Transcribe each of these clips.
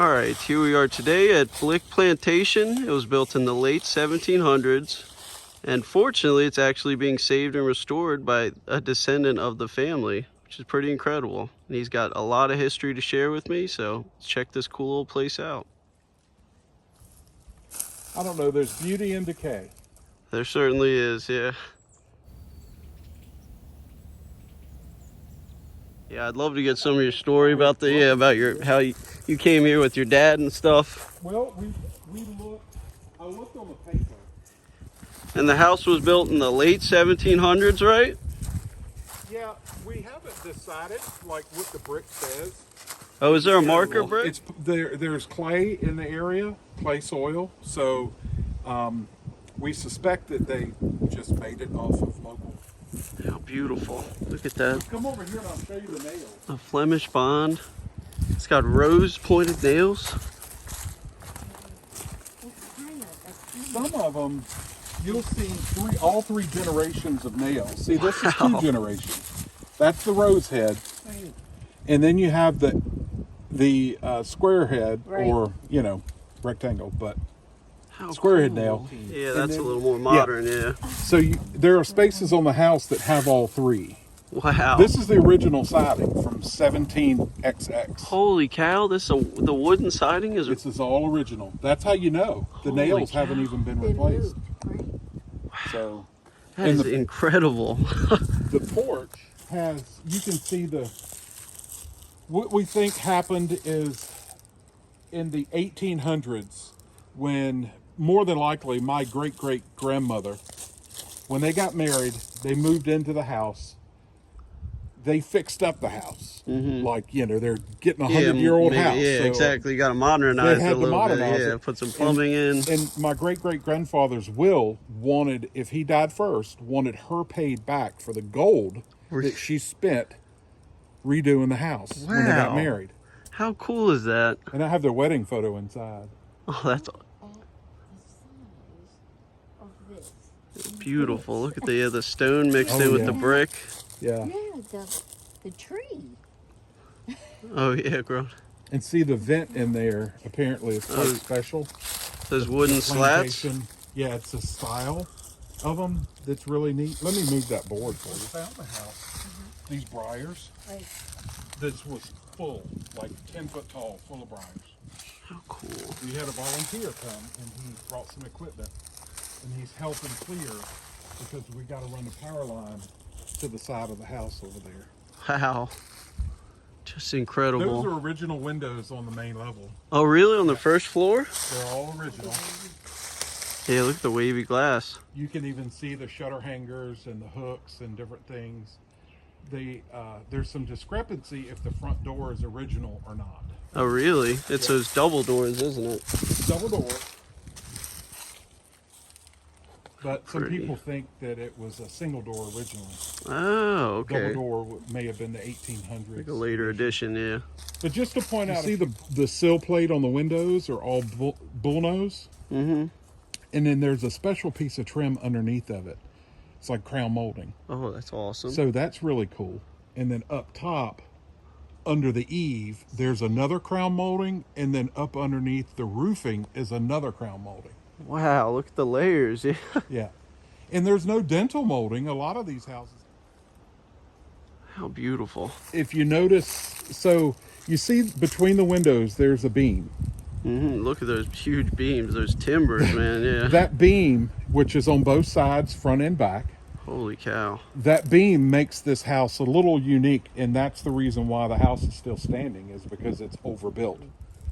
All right, here we are today at Blick Plantation. It was built in the late 1700s, and fortunately it's actually being saved and restored by a descendant of the family, which is pretty incredible. And he's got a lot of history to share with me, so let's check this cool old place out. I don't know, there's beauty in decay. There certainly is, yeah. Yeah, I'd love to get some of your story about how you came here with your dad and stuff. Well, I looked on the paper. And the house was built in the late 1700s, right? Yeah, we haven't decided like what the brick says. Oh, is there a marker brick? It's there's clay in the area, clay soil. So we suspect that they just made it off of local. How beautiful. Look at that. Come over here and I'll show you the nails. A Flemish bond. It's got rose pointed nails. Some of them, you'll see all three generations of nails. See, this is 2 generations. That's the rose head. Right. And then you have the square head, right, or, rectangle, but How square head cool. nail. Yeah, that's a little more modern, yeah. So there are spaces on the house that have all 3. Wow. This is the original siding from 17XX. Holy cow, the wooden siding is... This is all original. That's how you know. The Holy nails cow. haven't even been replaced. So That is incredible. the porch has, you can see what we think happened is in the 1800s when more than likely my great-great-grandmother, when they got married, they moved into the house. They fixed up the house. Mm-hmm. Like, they're getting a 100-year-old house. Yeah, so exactly. You got to modernize they it had a to little modernize bit. Yeah, it. put some plumbing in. And my great-great-grandfather's will wanted, if he died first, wanted her paid back for the gold that she spent redoing the house when they got married. How cool is that? And I have their wedding photo inside. Oh, that's beautiful. Look at the stone mixed in with the brick. Yeah. Yeah, the tree. Oh yeah, girl. And see the vent in there apparently is quite special. Those wooden slats. Plantation. Yeah, it's a style of them that's really neat. Let me move that board for you. Found the house. These briars. Right. This was full, like 10 foot tall, full of briars. How cool. We had a volunteer come and he brought some equipment and he's helping clear because we got to run the power line to the side of the house over there. Wow. Just incredible. Those are original windows on the main level. Oh really? On the first floor? They're all original. Yeah, look at the wavy glass. You can even see the shutter hangers and the hooks and different things. There's some discrepancy if the front door is original or not. Oh really? It's those double doors, isn't it? Double door. But some Pretty. people think that it was a single door originally. Oh, okay. Double door may have been the 1800s. Like a later edition, yeah. But just to point out, see the sill plate on the windows are all bullnose. Mm-hmm. And then there's a special piece of trim underneath of it. It's like crown molding. Oh, that's awesome. So that's really cool. And then up top, under the eave, there's another crown molding. And then up underneath the roofing is another crown molding. Wow, look at the layers. Yeah. Yeah. And there's no dental molding. A lot of these houses. How beautiful. If you notice, so you see between the windows, there's a beam. Mm-hmm. Look at those huge beams, those timbers, man. Yeah. That beam, which is on both sides, front and back, Holy cow. that beam makes this house a little unique. And that's the reason why the house is still standing, is because it's overbuilt.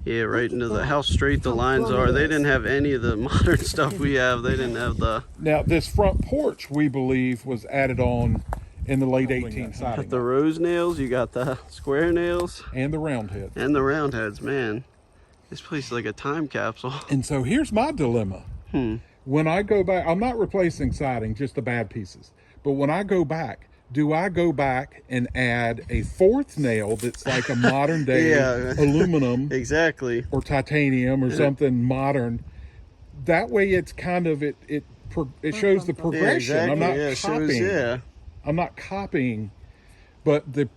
Yeah, right into how straight the lines are. They didn't have any of the modern stuff we have. They didn't have the... Now, this front porch, we believe, was added on in the late 1800s. Got the rose nails, you got the square nails. And the round head. And the round heads, man. This place is like a time capsule. And so here's my dilemma. When I go back, I'm not replacing siding, just the bad pieces. But when I go back, do I go back and add a 4th nail that's like a modern day aluminum Exactly. or titanium or something modern? That way it's kind of, it shows the progression. Yeah, exactly. I'm not copying. I'm not copying, but the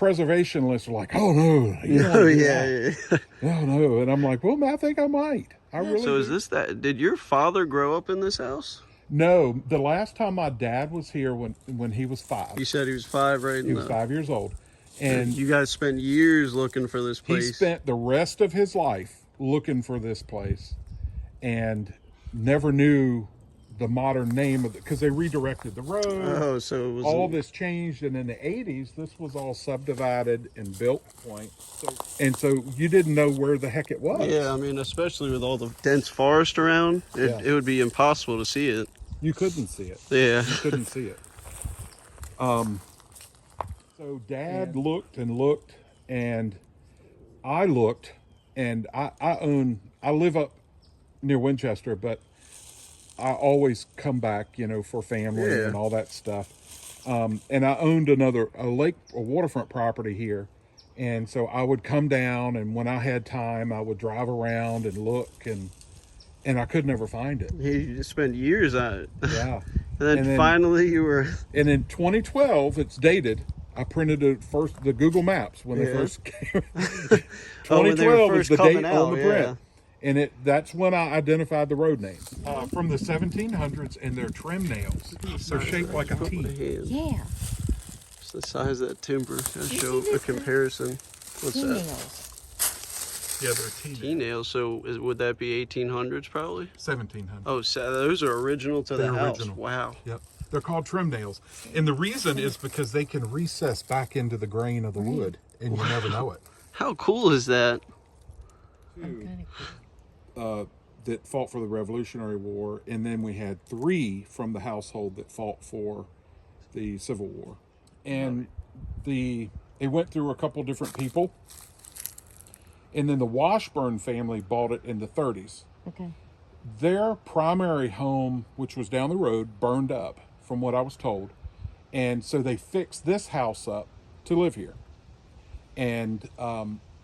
preservationists are like, "Oh no, you don't Oh do yeah, that. yeah. Oh no," and I'm like, "Well, I think I might. I really." So is do." this that? Did your father grow up in this house? No, the last time my dad was here when he was 5, You said he was 5, right? he was 5 years old, and You guys spent years looking for this he place. spent the rest of his life looking for this place, and never knew the modern name of it because they redirected the road. Oh, so it was All this changed, and in the 80s, this was all subdivided and built. And so you didn't know where the heck it was. Yeah, I mean, especially with all the dense forest around, Yeah. it would be impossible to see it. You couldn't see it. Yeah. You couldn't see it. So Dad looked and looked, and I looked, and I live up near Winchester, but I always come back, for family Yeah. and all that stuff. And I owned a waterfront property here. And so I would come down, and when I had time, I would drive around and look, and I could never find it. You spent years on it. Yeah. And then finally you were... And in 2012, it's dated. I printed the Google Maps when they Yeah. first came. Oh, when they were 2012 is first the coming date out, on the yeah. print. And that's when I identified the road name. From the 1700s, and they're trim nails. They're shaped like a T. Yeah. It's the size of that timber. Gotta You show see a this? comparison. What's that? Nails. Yeah, they're T T nails. So would that be 1800s probably? 1700. Oh, so those are original to They're the house. original. Wow. Yep. They're called trim nails. And the reason is because they can recess back into the grain of the wood, and you never know it. How cool is that? I'm kinda That fought for the Revolutionary War, and then we had 3 from the household that fought for the Civil War. And it went through a couple different people. And then the Washburn family bought it in the 30s. Okay. Their primary home, which was down the road, burned up, from what I was told. And so they fixed this house up to live here. And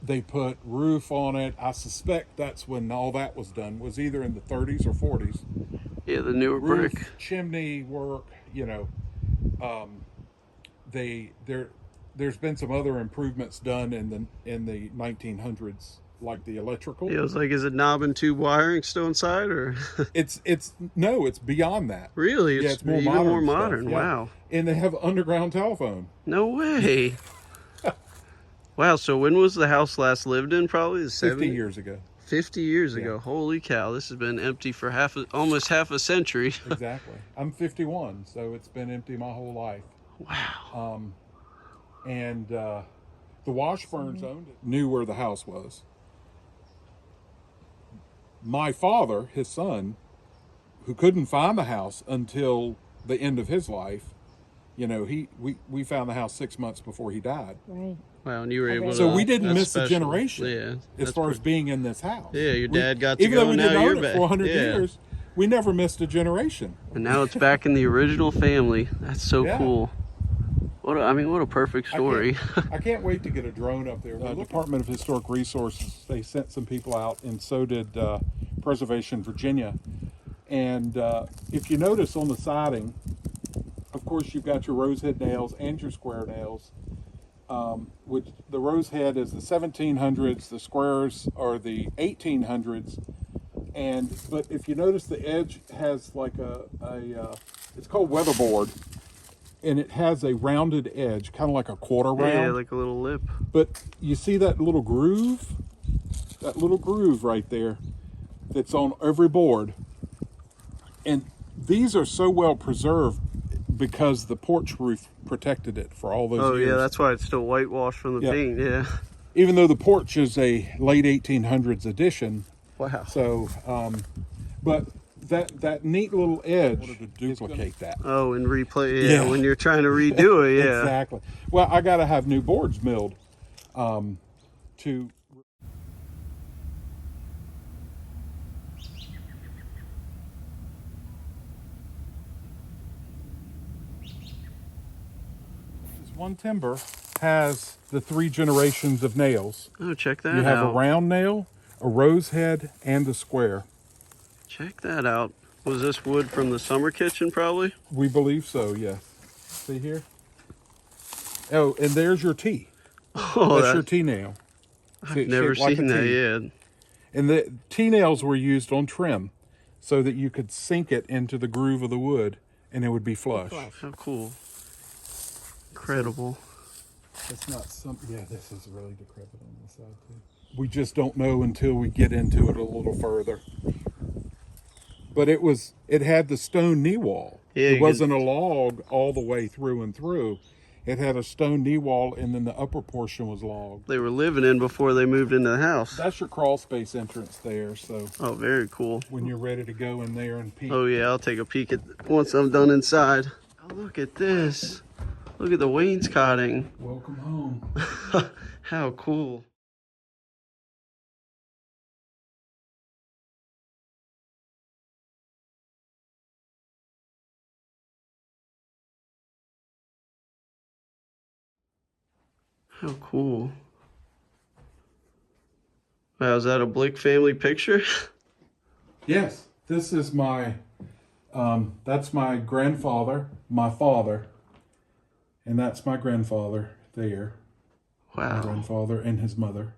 they put roof on it. I suspect that's when all that was done, was either in the 30s or 40s. Yeah, the newer Roof, brick. chimney work, there's been some other improvements done in the 1900s, like the electrical. Yeah, it was like, is it knob and tube wiring still inside, or? It's beyond that. Really? Yeah, it's more even modern. more modern. Stuff, yeah. Wow. And they have underground telephone. No way. Wow. So when was the house last lived in? Probably the 50 years ago. 50 years ago. Holy cow! This has been empty for almost half a century. Exactly. I'm 51, so it's been empty my whole life. Wow. And the Washburns owned it, knew where the house was. My father, his son, who couldn't find the house until the end of his life, we found the house 6 months before he died. Right. Wow, and you were able to. So we didn't that's miss a special. generation. Yeah. As that's far as being in this house. Yeah, your dad got to even go, though we now didn't you're own it back. for 100 Yeah. years, we never missed a generation. And now it's back in the original family. That's so Yeah. cool. What a perfect story. I can't wait to get a drone up there. The Department of Historic Resources, they sent some people out, and so did Preservation Virginia. And if you notice on the siding, of course, you've got your rose head nails and your square nails. Which the rose head is the 1700s, the squares are the 1800s. But if you notice, the edge has like it's called weatherboard, and it has a rounded edge, kind of like a quarter round. Yeah, like a little lip. But you see that little groove? That little groove right there that's on every board. And these are so well preserved because the porch roof protected it for all those years. Oh yeah, that's why it's still whitewashed from the Yep. paint. Yeah. Even though the porch is a late 1800s addition. Wow. So, but that neat little edge, I wanted to duplicate that. Oh, and replay. Yeah, when you're trying to redo it. Yeah. Exactly. Well, I got to have new boards milled to. This one timber has the 3 generations of nails. Oh, check that You have out. a round nail, a rose head, and a square. Check that out. Was this wood from the summer kitchen, probably? We believe so, yes. See here? Oh, and there's your T. Oh, That's your T-nail. See, I've it's never shaped like a seen that T. yet. And the T-nails were used on trim so that you could sink it into the groove of the wood and it would be flush. How cool. Incredible. It's not something, yeah, this is really decrepit on the side too. We just don't know until we get into it a little further. But it had the stone knee wall. Yeah, It wasn't a log all the way through and through. It had a stone knee wall, and then the upper portion was log. They were living in before they moved into the house. That's your crawl space entrance there, so Oh, very cool. when you're ready to go in there and peek. Oh yeah, I'll take a peek at once I'm done inside. Oh, look at this. Look at the wainscoting. Welcome home. How cool. How cool. Wow, is that a Blick family picture? Yes, this is that's my grandfather, my father, and that's my grandfather there. My Wow, grandfather and his mother.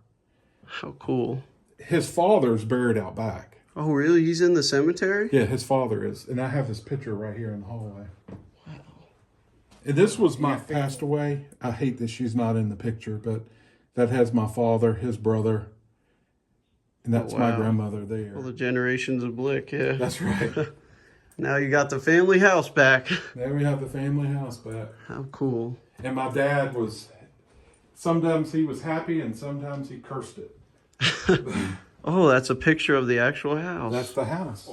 how cool. His father's buried out back. Oh really, he's in the cemetery? Yeah, his father is. And I have this picture right here in the hallway. Wow. And this was my passed away. I hate that she's not in the picture, but that has my father, his brother, and that's my wow. grandmother there. All the generations of Blick, yeah. That's right. Now you got the family house back. There we have the family house back. How cool. And my dad sometimes he was happy and sometimes he cursed it. Oh, that's a picture of the actual house. That's the house.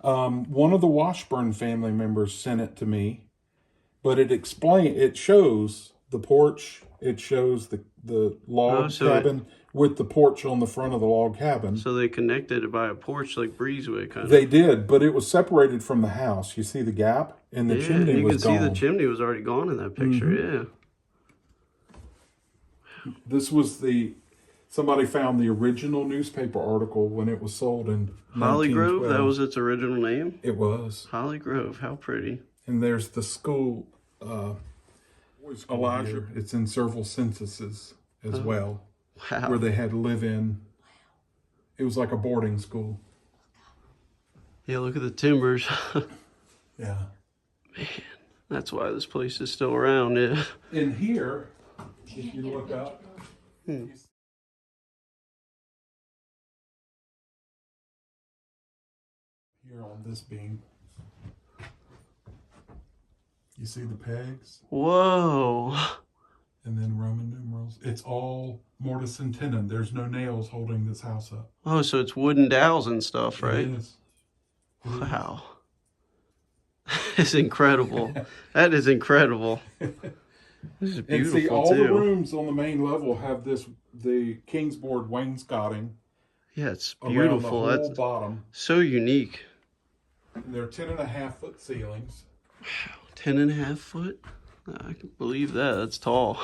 One of the Washburn family members sent it to me, but it shows the porch, it shows the log cabin with the porch on the front of the log cabin. So they connected it by a porch like breezeway kind of. They did, but it was separated from the house. You see the gap? And the chimney was gone. You can see the chimney was already gone in that picture, yeah. This was somebody found the original newspaper article when it was sold in Holly 1912. Grove, that was its original name? It was. Holly Grove, how pretty. And there's the school, Elijah. It's in several censuses as well. Wow. Where they had live-in. It was like a boarding school. Yeah, look at the timbers. Yeah. Man, that's why this place is still around, yeah. In here, if you look up, here on this beam, you see the pegs? Whoa. And then Roman numerals. It's all mortise and tenon. There's no nails holding this house up. Oh, so it's wooden dowels and stuff, right? It is. Wow. It's incredible. That is incredible. This is beautiful, and see, all too. the rooms on the main level have the Kingsboard wainscoting. Yeah, it's Around beautiful. the whole That's bottom. so unique. And they're 10.5-foot ceilings. Wow, 10.5 foot? I can believe that. That's tall.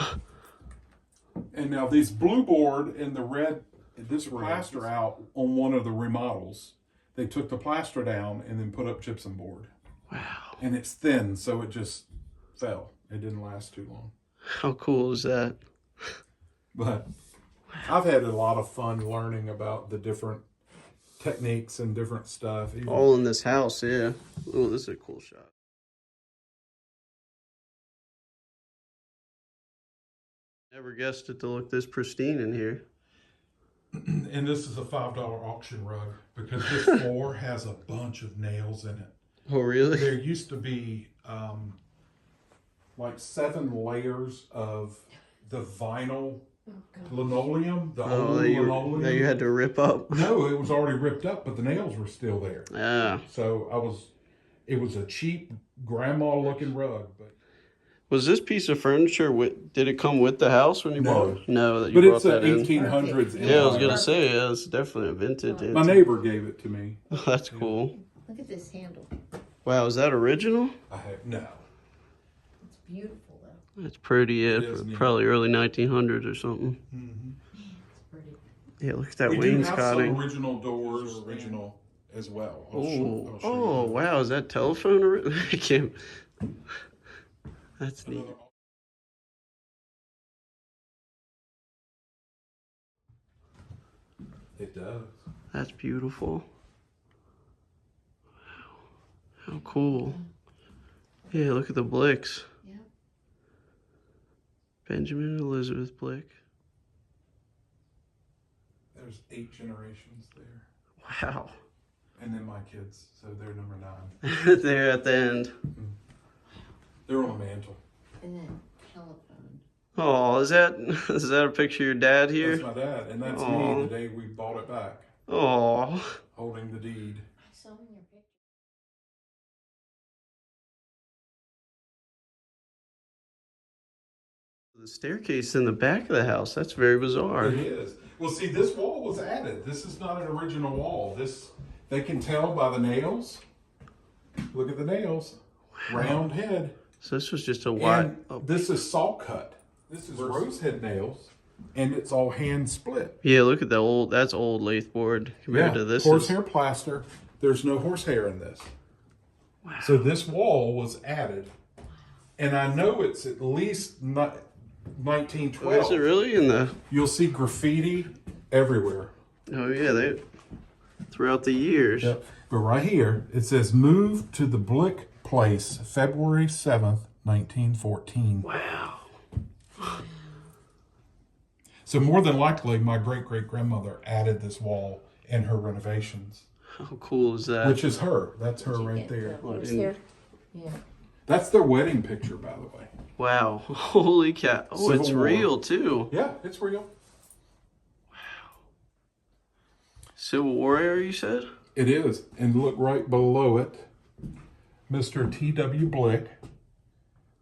And now this blue board and the red, this plaster out on one of the remodels. They took the plaster down and then put up gypsum board. Wow. And it's thin, so it just fell. It didn't last too long. How cool is that? But I've had a lot of fun learning about the different techniques and different stuff. All in this house, yeah. Oh, this is a cool shot. Never guessed it to look this pristine in here. And this is a $5 auction rug because this floor has a bunch of nails in it. Oh, really? There used to be like 7 layers of the vinyl linoleum, the old linoleum. That you had to rip up. No, it was already ripped up, but the nails were still there. Yeah. So it was a cheap grandma-looking rug, but. Was this piece of furniture, did it come with the house when you bought it? No, that you But brought it's that an in. 1800s. Yeah, I was going to say, yeah, it's definitely a vintage. My neighbor gave it to me. Oh, that's cool. Look at this handle. Wow, is that original? No. It's beautiful though. That's pretty, yeah. It is neat. Probably early 1900s or something. Mm-hmm. It's pretty. Yeah, look at that We do have some wainscoting. original doors, original as well. I'll Oh, show you. wow, is that telephone? I can't. That's neat. Another It does. That's beautiful. Wow. How cool. Yeah, look at the Blicks. Yeah. Benjamin and Elizabeth Blick. There's 8 generations there. Wow. And then my kids, so they're number 9. There at the end. They're on the mantle. And then telephone. Oh, is that a picture of your dad here? That's my dad, and that's Aw. me the day we bought it back, Oh. holding the deed. I saw in your picture. The staircase in the back of the house. That's very bizarre. It is. Well, see, this wall was added. This is not an original wall. This, they can tell by the nails. Look at the nails. Round head. So this was just a wide. And this is saw cut. This is rosehead nails, and it's all hand split. Yeah, look at the old. That's old lathe board compared to this. Horsehair plaster. There's no horsehair in this. Wow. So this wall was added, and I know it's at least not Oh, 1912. is it really in the? You'll see graffiti everywhere. Oh yeah, they throughout the years. Yep. But right here, it says moved to the Blick place, February 7th, 1914. Wow. So more than likely, my great-great-grandmother added this wall in her renovations, How cool is that? which is her. That's her Did you right get there. the horsehair? Yeah. That's their wedding picture, by the way. Wow. Holy cow. Oh, Civil it's War. real too. Yeah, it's real. Civil War era, you said? It is. And look right below it, Mr. T.W. Blick.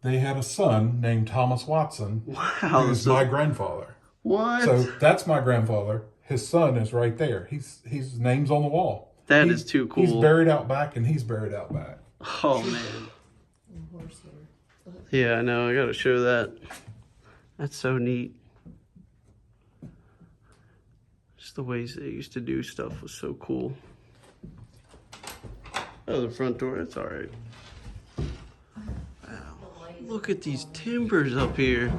They had a son named Thomas Watson, Wow. who's my grandfather. What? So that's my grandfather. His son is right there. His name's on the wall. That is too cool. He's buried out back, and he's buried out back. Oh man. And horsehair. Look. Yeah, I know. I gotta show that. That's so neat. Just the ways they used to do stuff was so cool. Oh, the front door. It's all right. Wow. Look at these timbers up here.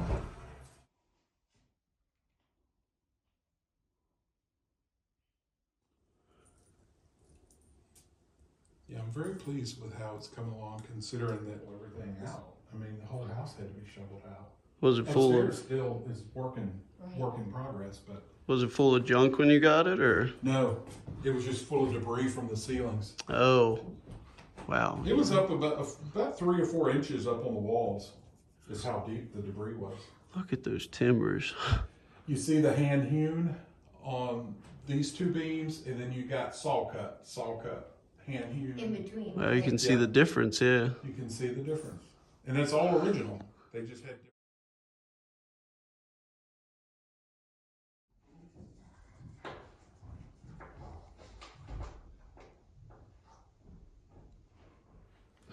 Yeah, I'm very pleased with how it's come along, considering that everything out. I mean, the whole house had to be shoveled out. Was it full Upstairs of still is work in Right. progress, but Was it full of junk when you got it, or? no, it was just full of debris from the ceilings. Oh, wow. It was up about 3 or 4 inches up on the walls. Is how deep the debris was. Look at those timbers. You see the hand hewn on these 2 beams, and then you got saw cut, hand hewn. In between. Well, you can see Yeah. the difference, yeah. You can see the difference, and it's all original. They just had.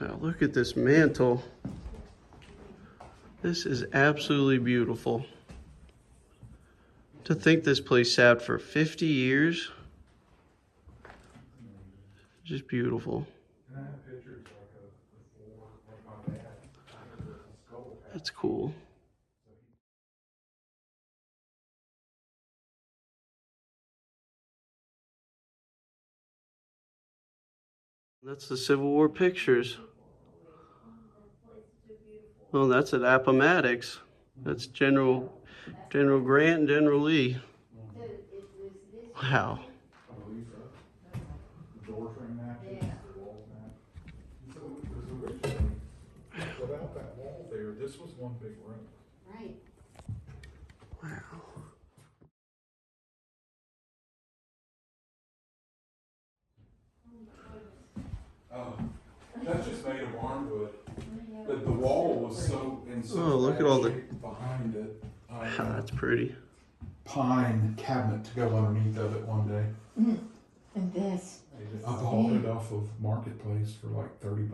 Now look at this mantle. This is absolutely beautiful. To think this place sat for 50 years. Just beautiful. That's cool. That's the Civil War pictures. Oh, that's at Appomattox. That's General Grant and General Lee. Wow. The door frame matches, the wall match. So it was originally, without that wall there, this was one big room. Right. Wow. That's just made of barnwood, but the wall was so in such Oh, look bad at all the- shape behind it. Wow, that's pretty. Pine cabinet to go underneath of it one day. And this. I bought it off of Marketplace for like $30.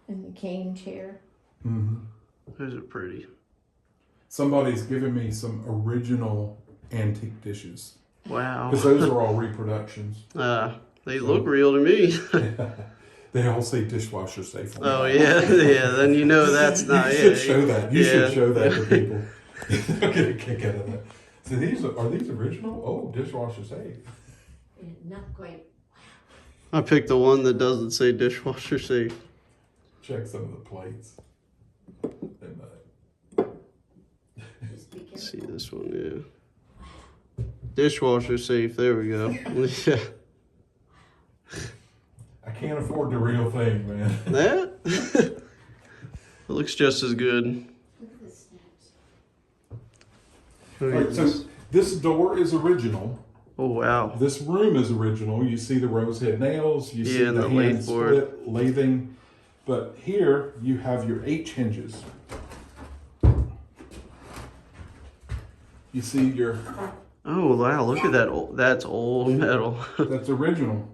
And the cane chair. Mm-hmm. Those are pretty. Somebody's given me some original antique dishes Wow. because those are all reproductions. They look real to me. They all say dishwasher safe. on Oh them. yeah, yeah. Then you know that's not You should it. show that. You Yeah. should show that to people. They'll get a kick out of that. So are these original? Oh, dishwasher safe. Not quite. I picked the one that doesn't say dishwasher safe. Check some of the plates. They might. Just be Let's see careful. this one, yeah. Dishwasher safe, there we go. Yeah. I can't afford the real thing, man. That? It looks just as good. Look at the steps. All right, so this door is original. Oh, wow. This room is original. You see the rose head nails. You see and the the hand lathe board. split lathing. But here you have your H hinges. You see your, Oh, wow, look at that. That's old metal. that's original.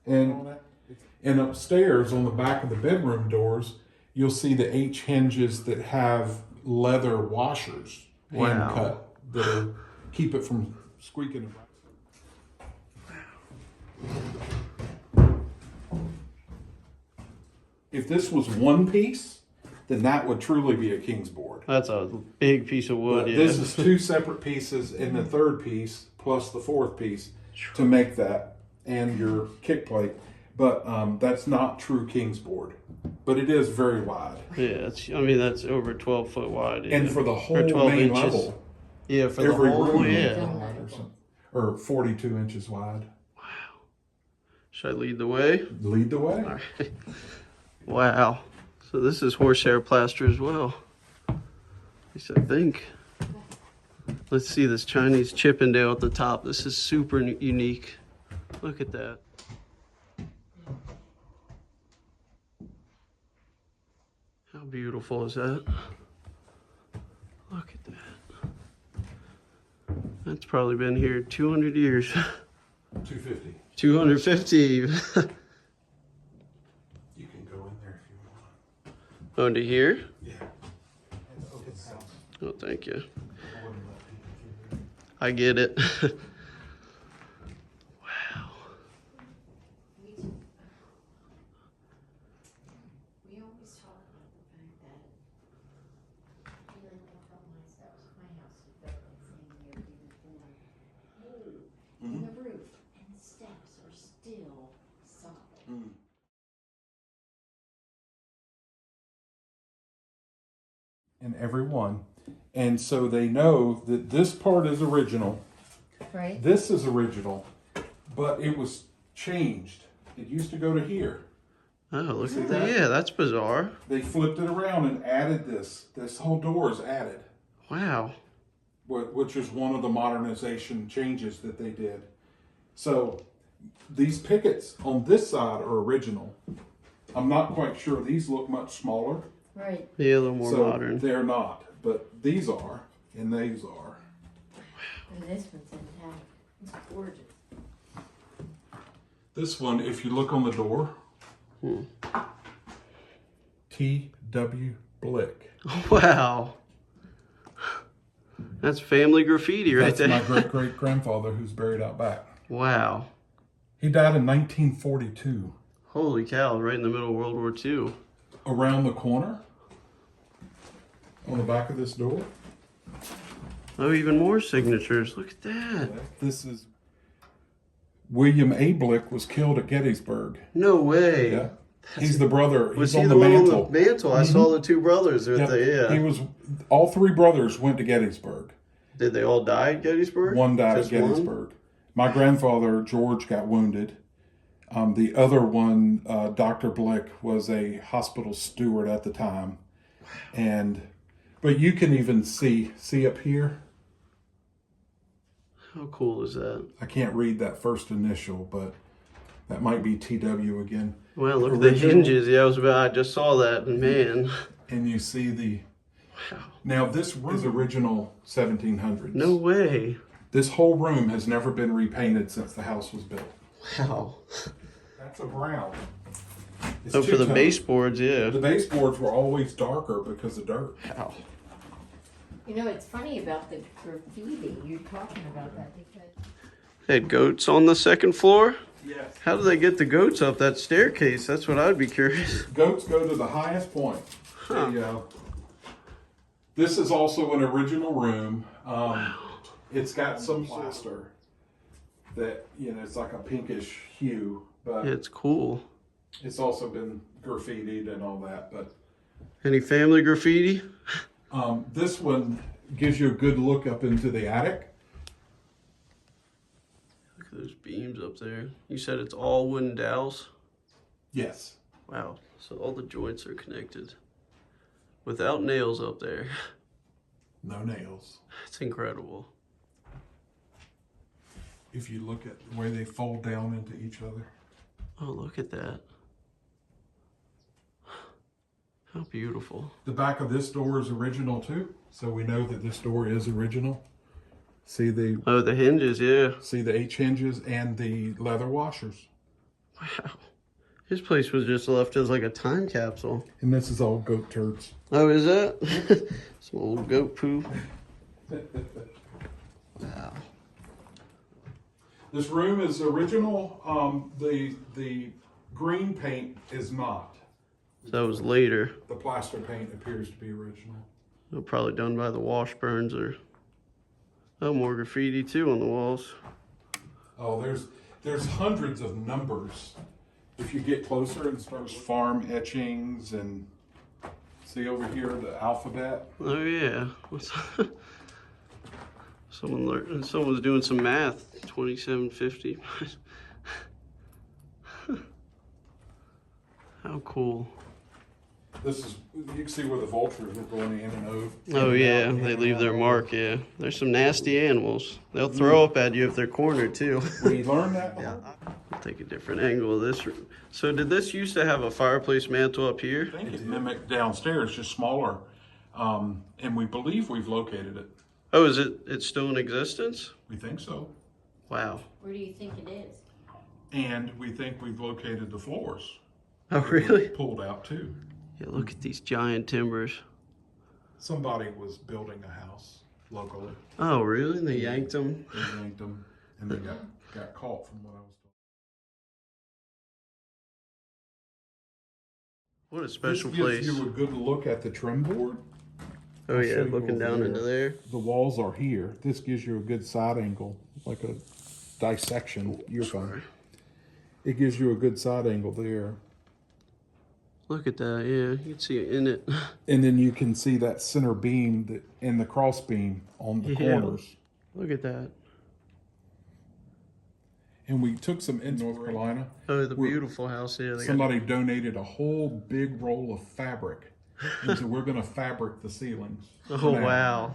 And upstairs on the back of the bedroom doors, you'll see the H hinges that have leather washers hand Wow. cut that keep it from squeaking. If this was one piece, then that would truly be a king's board. That's a big piece of wood, But yeah. this is two separate pieces and the third piece plus the fourth piece to make that and your kick plate. But that's not true king's board. But it is very wide. Yeah, I mean, that's over 12 foot wide. Yeah. And for the whole Or 12 main inches. level, Yeah, for the every whole, room is yeah. wide or 42 inches wide. Should I lead the way? Lead the way. All right. Wow. So this is horsehair plaster as well. At least I think. Let's see this Chinese Chippendale at the top. This is super unique. Look at that. How beautiful is that? Look at that. That's probably been here 200 years. 250. 250 even. You can go in there if you want. Under here? Yeah. Oh, thank you. I get it. Wow. We always talk about the fact that I like to tell myself, my house is built like same year we was born. And the roof and the steps are still solid. In every one. And so they know that this part is original. Right? This is original, but it was changed. It used to go to here. Oh, look See at that? that. Yeah, that's bizarre. They flipped it around and added this. This whole door is added, Wow. which is one of the modernization changes that they did. So these pickets on this side are original. I'm not quite sure. These look much smaller. Right. Yeah, a little more So modern. they're not, but these are, and these are. And this one's intact. It's gorgeous. This one, if you look on the door, T.W. Blick. Wow. That's family graffiti right That's there. my great-great-grandfather who's buried out back. Wow. He died in 1942. Holy cow, right in the middle of World War II. Around the corner, on the back of this door, Oh, even more signatures. Look at that. this is William A. Blick was killed at Gettysburg. No way. Yeah. He's the brother. Was He's he on the the one mantle. on the mantle? I saw the two brothers with Yep. the, He yeah. was. All three brothers went to Gettysburg. Did they all die at Gettysburg? One died Just at Gettysburg. My grandfather George got wounded. The other one, Dr. Blick, was a hospital steward at the time, but you can even see up here. How cool is that? I can't read that first initial, but that might be TW again. Wow, look at the Original. hinges. Yeah, I just saw that, and man. And you see the. Wow. Now this is original 1700s. No way. This whole room has never been repainted since the house was built. Wow. That's a brown. It's Oh, for the two-tone. baseboards, yeah. The baseboards were always darker because of dirt. Wow. You know, it's funny about the graffiti. You're talking about that because They had goats on the second floor? Yes. How do they get the goats up that staircase? That's what I'd be curious. Goats go to the highest point. Huh. This is also an original room. It's got some plaster that, you know, it's like a pinkish hue, but It's cool. it's also been graffitied and all that. But Any family graffiti? this one gives you a good look up into the attic. Look at those beams up there. You said it's all wooden dowels? Yes. Wow. So all the joints are connected without nails up there. No nails. It's incredible. If you look at the way they fold down into each other. Oh, look at that. How beautiful. The back of this door is original too, so we know that this door is original. See the Oh, the hinges, yeah. see the H hinges and the leather washers. Wow. His place was just left as like a time capsule. And this is all goat turds. Oh, is that? Some old goat poo. Wow. This room is original. The green paint is not. So that was later. The plaster paint appears to be original. Probably done by the Washburns or... Oh, more graffiti too on the walls. Oh, there's hundreds of numbers. If you get closer and start farm etchings and see over here the alphabet. Oh yeah. Someone learned. Someone's doing some math. 2750. How cool. This is, you can see where the vultures are going in and out. Oh yeah, they leave their mark. Yeah, there's some nasty animals. They'll throw up at you if they're cornered too. We learned that. Yeah. I'll take a different angle of this room. So did this used to have a fireplace mantle up here? I think it mimicked downstairs, just smaller. And we believe we've located it. Oh, is it? It's still in existence? We think so. Wow. Where do you think it is? And we think we've located the floors. Oh really? Pulled out too. Yeah. Look at these giant timbers. Somebody was building a house locally. Oh really? They yanked them. They yanked them and they got caught from what I was told. What a special This place. gives you a good look at the trim board. Oh I'll yeah, show you looking over down there. into there. The walls are here. This gives you a good side angle, like a dissection. You're fine. It gives you a good side angle there. Look at that. Yeah, you can see it in it. And then you can see that center beam that, and the cross beam on the Yeah. corners. Look at that. And we took some in North Carolina. Oh, the beautiful house here. They got- Somebody donated a whole big roll of fabric. And so we're going to fabric the ceilings. Oh now wow.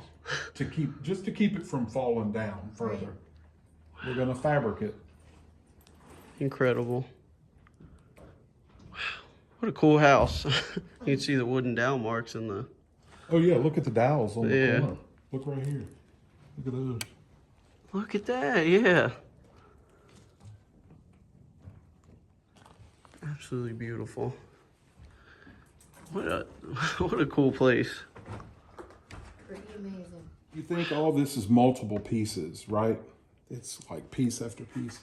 To keep it from falling down further. We're going to fabric it. Incredible. Wow. What a cool house. You can see the wooden dowel marks in the... Oh yeah, look at the dowels on the Yeah. corner. Look right here. Look at those. Look at that, yeah. Absolutely beautiful. What a cool place. Pretty amazing. You think all this is multiple pieces, right? It's like piece after piece.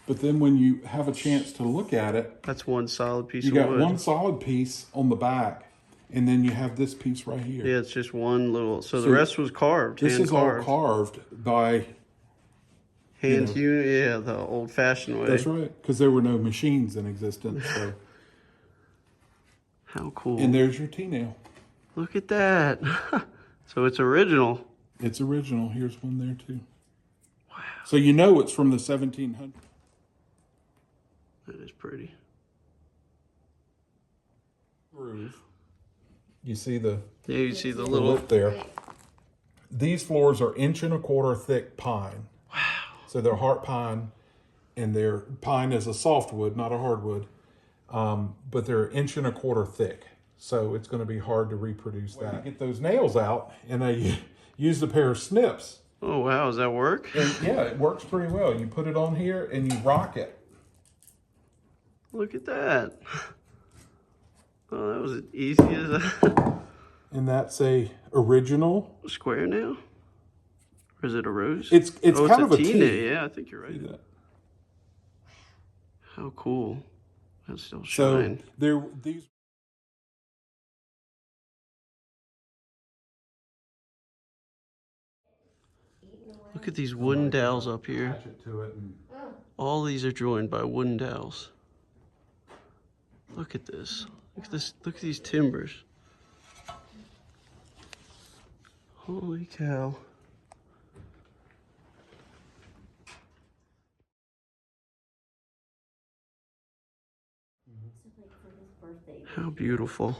But then when you have a chance to look at it, That's one solid piece you of got wood. one solid piece on the back, and then you have this piece right here. Yeah, it's just one little... So the So rest was carved, This hand is carved. all carved by, Hand know. hewn, yeah, the old-fashioned way. that's right, because there were no machines in existence. So. How cool. And there's your T-nail. Look at that. So it's original. It's original. Here's one there too. Wow. So you know it's from the 1700s. That is pretty. Groove. You see the Yeah, you see the little little... lip there. These floors are 1.25 inch thick pine. Wow. So they're heart pine, and their pine is a softwood, not a hardwood. But they're 1.25 inch thick. So it's going to be hard to reproduce that. Get those nails out, and I used a pair of snips. Oh, wow. Does that work? And yeah, it works pretty well. You put it on here and you rock it. Look at that. Oh, that was as easy as a And that's a original. square nail? Or is it a rose? It's oh, kind of a T. T. Yeah, I think you're right. See that? How cool. That's still So shine. these. Look at these wooden dowels up here. Attach it to it and All these are joined by wooden dowels. Look at this. Look at this. Look at these timbers. Holy cow. So like for his birthday, How beautiful.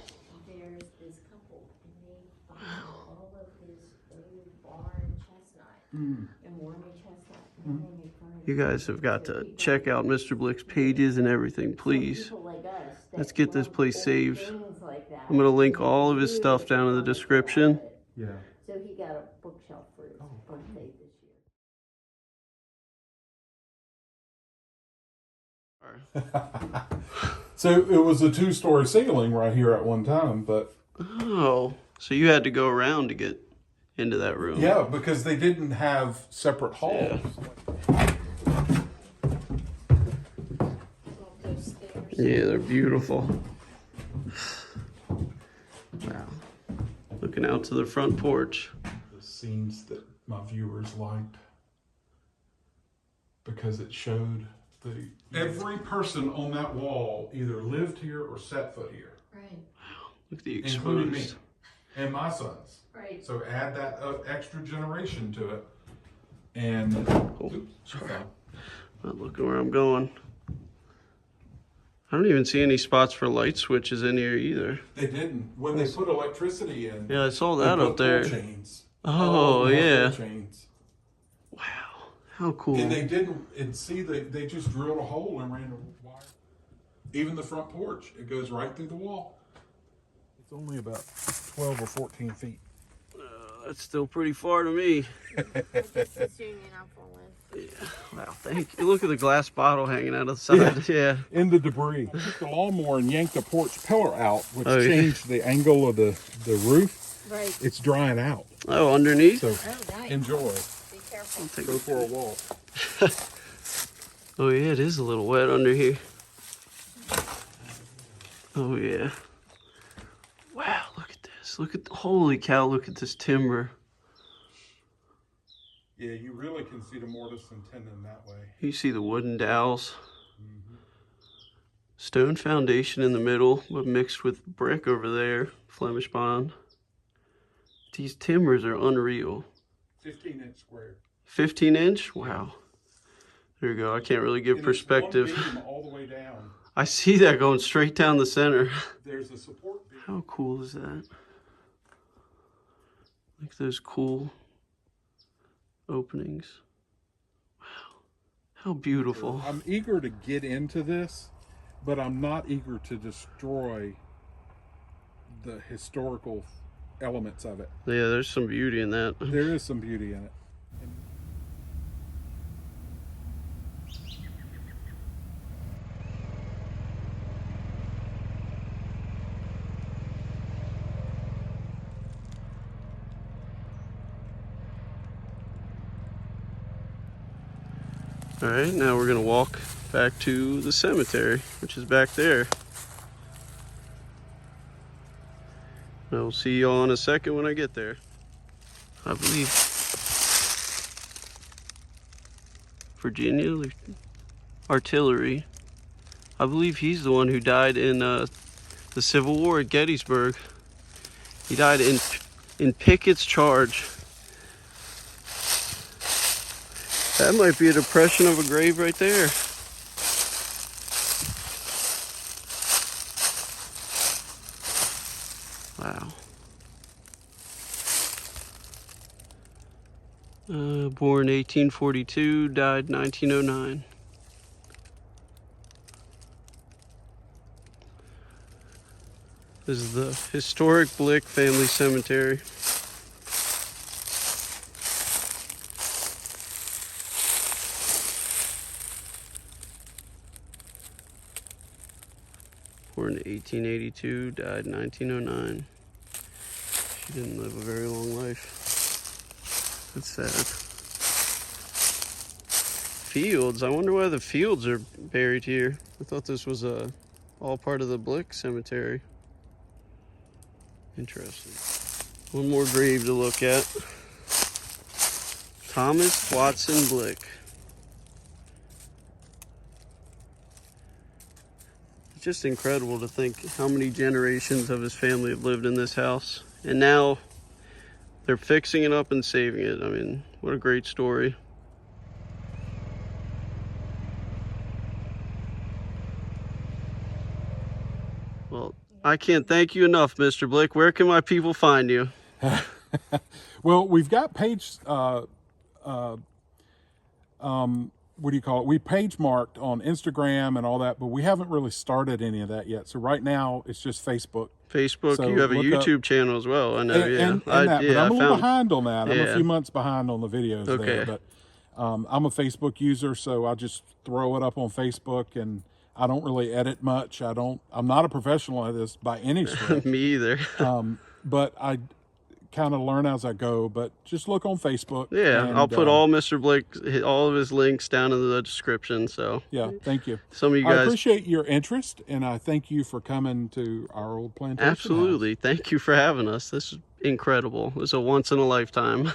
there's this couple and they found all of his old barn chestnut and wormy chestnut. And then they make furniture. You guys have got to check out Mr. Blick's pages and everything, please. People like us that Let's get this love place old saved. things like that. I'm going to link all of his stuff down in the description. yeah. So he got a bookshelf for his birthday this year. So it was a 2-story ceiling right here at one time, but Oh, so you had to go around to get into that room. yeah, because they didn't have separate halls. Yeah, they're beautiful. Wow. Looking out to the front porch. The scenes that my viewers liked because it showed every person on that wall either lived here or set foot here, Right. Look at the including me exposed. and my sons. Right. So add that extra generation to it, and oops, Sorry. Not looking where I'm going. I don't even see any spots for light switches in here either. they didn't when they put electricity in. Yeah, I saw they that put up there. pull chains. Oh, They had yeah. pull chains. Wow. How cool. And they didn't. And see, they just drilled a hole and ran a wire. Even the front porch, it goes right through the wall. It's only about 12 or 14 feet. That's still pretty far to me. This union I'm full with. Yeah. Wow, thank you. Look at the glass bottle hanging out of the side. Yeah. In the debris. I took the lawnmower and yanked the porch pillar out, which Oh, yeah. changed the angle of the roof. Right. It's drying out. Oh, underneath? So Oh, nice. enjoy. Be careful. Take Go a- for a walk. Oh, yeah, it is a little wet under here. Oh, yeah. Wow, look at this. Look at, holy cow, look at this timber. Yeah, you really can see the mortise and tenon that way. You see the wooden dowels. Stone foundation in the middle, but mixed with brick over there. Flemish bond. These timbers are unreal. 15-inch square. 15 inch? Wow. There you go. I can't really give And it's perspective. one beam all the way down. I see that going straight down the center. There's a support beam. How cool is that? Like those cool openings. Wow. How beautiful. I'm eager to get into this, but I'm not eager to destroy the historical elements of it. Yeah, there's some beauty in that. There is some beauty in it. All right, now we're gonna walk back to the cemetery, which is back there. I'll see y'all in a second when I get there. I believe Virginia Artillery. I believe he's the one who died in the Civil War at Gettysburg. He died in Pickett's charge. That might be a depression of a grave right there. Wow. Born 1842, died 1909. This is the historic Blick family cemetery. Born in 1882, died in 1909. She didn't live a very long life. That's sad. Fields. I wonder why the fields are buried here. I thought this was all part of the Blick cemetery. Interesting. One more grave to look at. Thomas Watson Blick. It's just incredible to think how many generations of his family have lived in this house. And now they're fixing it up and saving it. I mean, what a great story. Well, I can't thank you enough, Mr. Blick. Where can my people find you? Well, we've got page, what do you call it? We page marked on Instagram and all that, but we haven't really started any of that yet. So right now it's just Facebook. Facebook, So you have a look YouTube channel as well. I know, And yeah. that, but I'm a little behind on that. I'm Yeah. a few months behind on the videos Okay. there, but I'm a Facebook user, so I just throw it up on Facebook, and I don't really edit much. I'm not a professional at this by any stretch. Me either. But I kind of learn as I go, but just look on Facebook. Yeah, and, I'll put all Mr. Blick, all of his links down in the description. So yeah, thank you. some of you I guys, appreciate your interest, and I thank you for coming to our old plantation house. absolutely. Thank you for having us. This is incredible. It's a once in a lifetime.